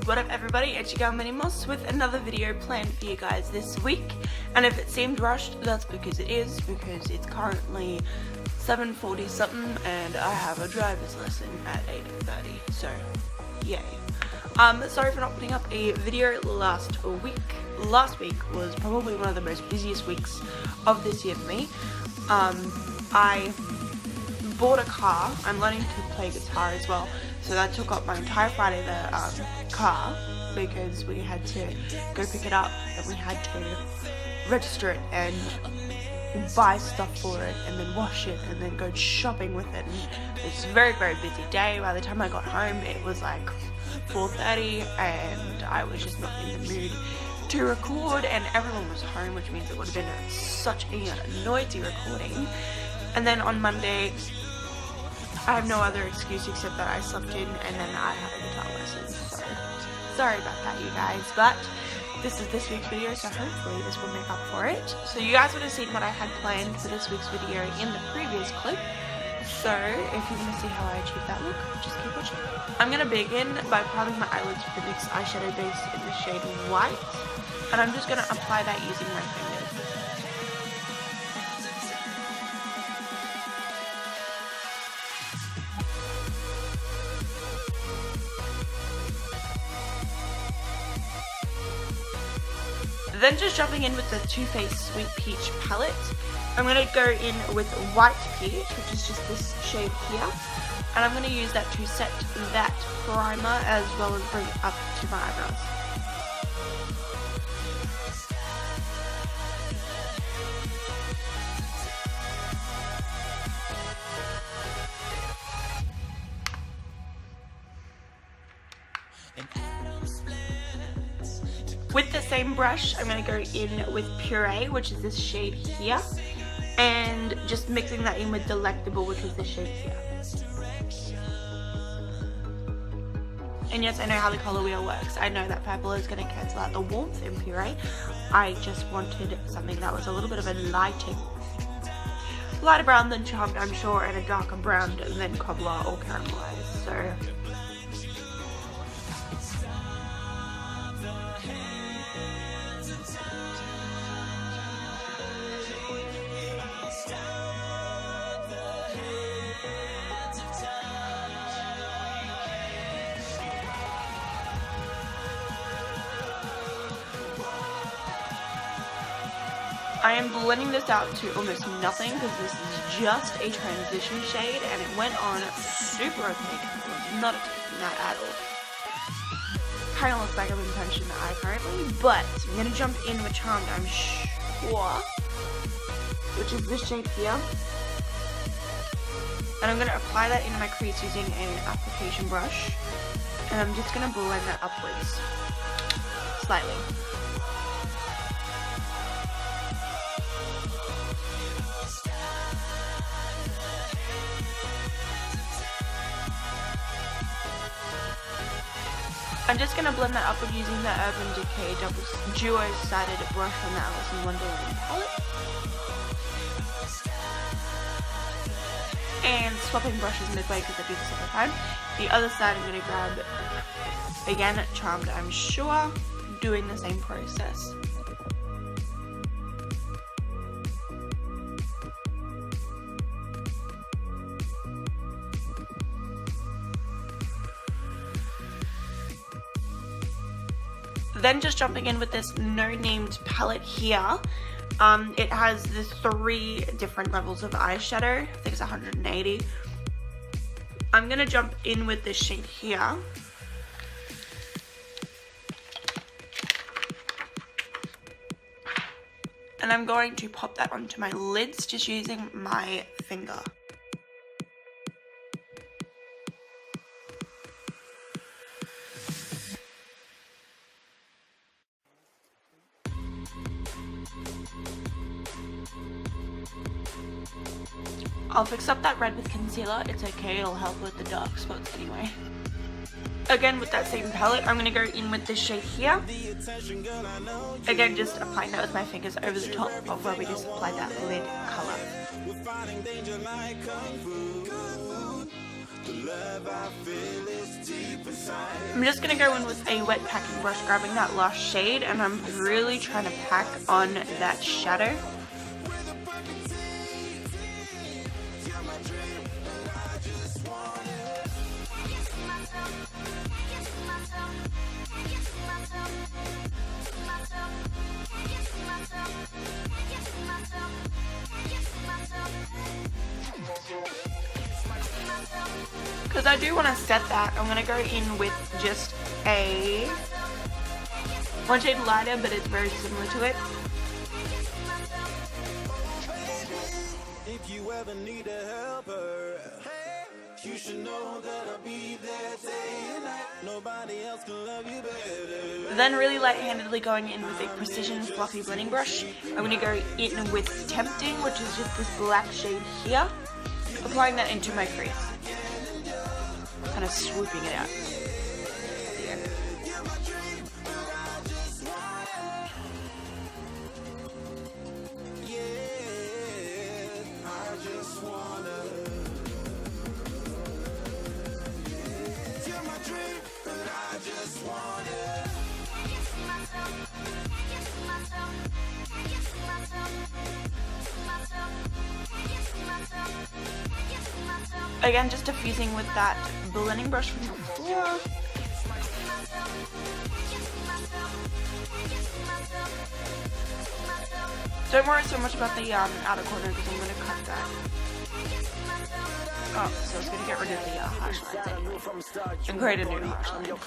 What up everybody, it's your girl Minimoss with another video planned for you guys this week. And if it seemed rushed, that's because it is, because it's currently 7:40 something and I have a driver's lesson at 8:30, so yay. Sorry for not putting up a video last week. Last week was probably one of the most busiest weeks of this year for me. I bought a car. I'm learning to play guitar as well, so that took up my entire Friday, the car, because we had to go pick it up and we had to register it and buy stuff for it and then wash it and then go shopping with it, and it's a very busy day. By the time I got home it was like 4:30 and I was just not in the mood to record, and everyone was home, which means it would have been such a noisy recording. And then on Monday I have no other excuse except that I slept in and then I had a guitar lesson, so sorry about that you guys, but this is this week's video, so hopefully this will make up for it. So you guys would have seen what I had planned for this week's video in the previous clip, so if you want to see how I achieved that look, just keep watching. I'm going to begin by priming my eyelids with the NYX eyeshadow base in the shade White, and I'm just going to apply that using my fingers. Then just jumping in with the Too Faced Sweet Peach palette, I'm going to go in with White Peach, which is just this shade here, and I'm going to use that to set that primer as well as bring it up to my eyebrows. With the same brush, I'm going to go in with Puree, which is this shade here, and just mixing that in with Delectable, which is this shade here. And yes, I know how the color wheel works. I know that purple is going to cancel out the warmth in Puree. I just wanted something that was a little bit of a lighter brown than Charmed, I'm sure, and a darker brown than Cobbler or Caramelized, so I am blending this out to almost nothing because this is just a transition shade and it went on super opaque. I was not expecting that at all. Kind of looks like I'm in punch in the eye currently, but I'm going to jump in with Charmed, I'm sure, which is this shade here. And I'm going to apply that into my crease using an application brush. And I'm just going to blend that upwards slightly. I'm just going to blend that upward using the Urban Decay duo-sided brush from the Alice in Wonderland palette. And swapping brushes midway because I do this all the time. The other side I'm going to grab, again, Charmed, I'm sure, doing the same process. Then just jumping in with this No Named palette here. It has the 3 different levels of eyeshadow. I think it's 180. I'm going to jump in with this shade here. And I'm going to pop that onto my lids just using my finger. I'll fix up that red with concealer. It's okay, it'll help with the dark spots anyway. Again, with that same palette, I'm going to go in with this shade here. Again, just applying that with my fingers over the top of where we just applied that lid color. I'm just going to go in with a wet packing brush, grabbing that last shade, and I'm really trying to pack on that shadow. Because I do want to set that, I'm going to go in with just a one shade lighter, but it's very similar to it. If you ever need a helper, you should know that I'll be there day and night. Nobody else can love you better. Then really light-handedly going in with a precision fluffy blending brush, I'm going to go in with Tempting, which is just this black shade here, applying that into my crease. Kind of swooping it out. Again, just diffusing with that blending brush from before. Don't worry so much about the outer corner because I'm going to cut that. Oh, so it's going to get rid of the harsh lines anyway and create a new harsh line.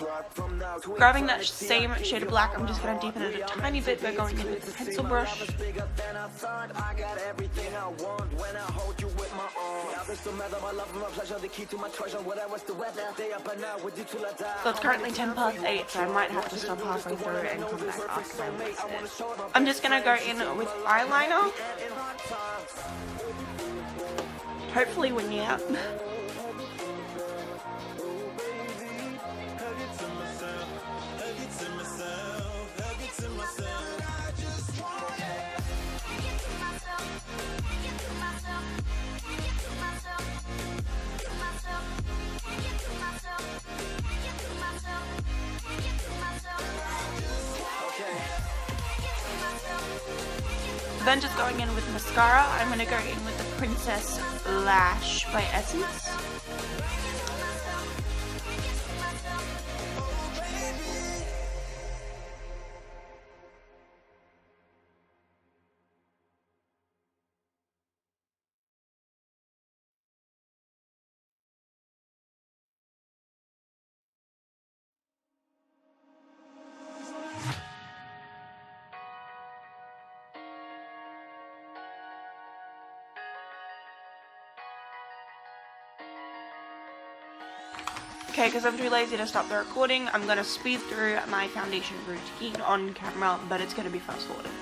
Grabbing that same shade of black, I'm just going to deepen it a tiny bit by going in with the pencil brush. So it's currently 8:10, so I might have to stop halfway through and come back after I mix it. I'm just going to go in with eyeliner. Hopefully wing you out. Then just going in with mascara, I'm going to go in with the Princess Lash by Essence. Okay, because I'm too lazy to stop the recording, I'm going to speed through my foundation routine on camera, but it's going to be fast forwarded.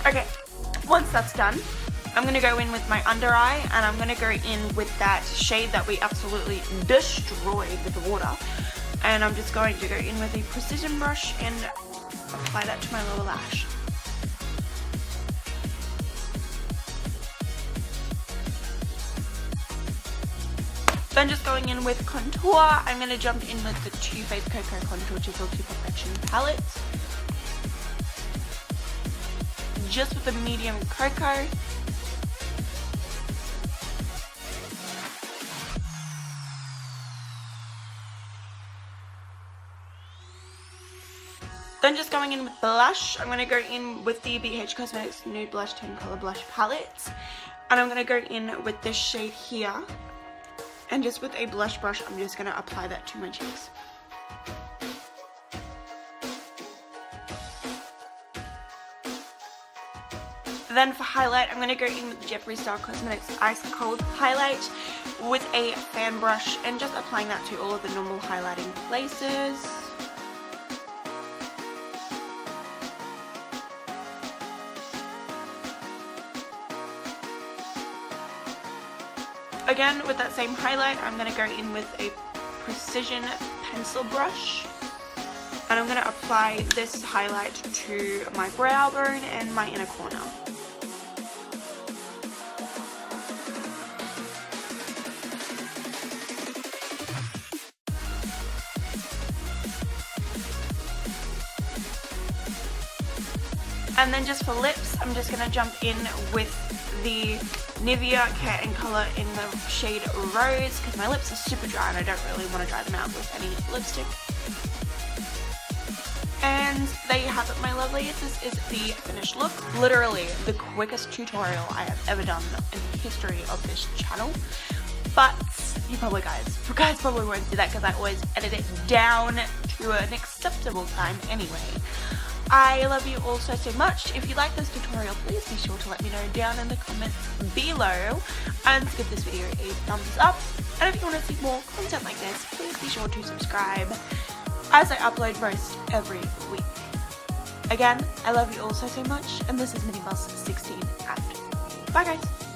Okay, once that's done, I'm going to go in with my under eye, and I'm going to go in with that shade that we absolutely destroyed with the water. And I'm just going to go in with a precision brush and apply that to my lower lash. Then just going in with contour, I'm going to jump in with the Too Faced Cocoa Contour Chisel to Perfection palette. Just with a medium cocoa. Then just going in with blush, I'm going to go in with the BH Cosmetics Nude Blush 10 Color Blush Palette. And I'm going to go in with this shade here. And just with a blush brush, I'm just going to apply that to my cheeks. Then for highlight, I'm going to go in with the Jeffree Star Cosmetics Ice Cold Highlight with a fan brush and just applying that to all of the normal highlighting places. Again, with that same highlight, I'm going to go in with a precision pencil brush. And I'm going to apply this highlight to my brow bone and my inner corner. And then just for lips, I'm just going to jump in with the Nivea Care and Colour in the shade Rose, because my lips are super dry and I don't really want to dry them out with any lipstick. And there you have it, my lovelies. This is the finished look. Literally the quickest tutorial I have ever done in the history of this channel. But you guys probably won't see that because I always edit it down to an acceptable time anyway. I love you all so much. If you like this tutorial, please be sure to let me know down in the comments below and give this video a thumbs up. And if you want to see more content like this, please be sure to subscribe as I upload most every week. Again, I love you all so much, and this is Minimoss 16 out. Bye guys!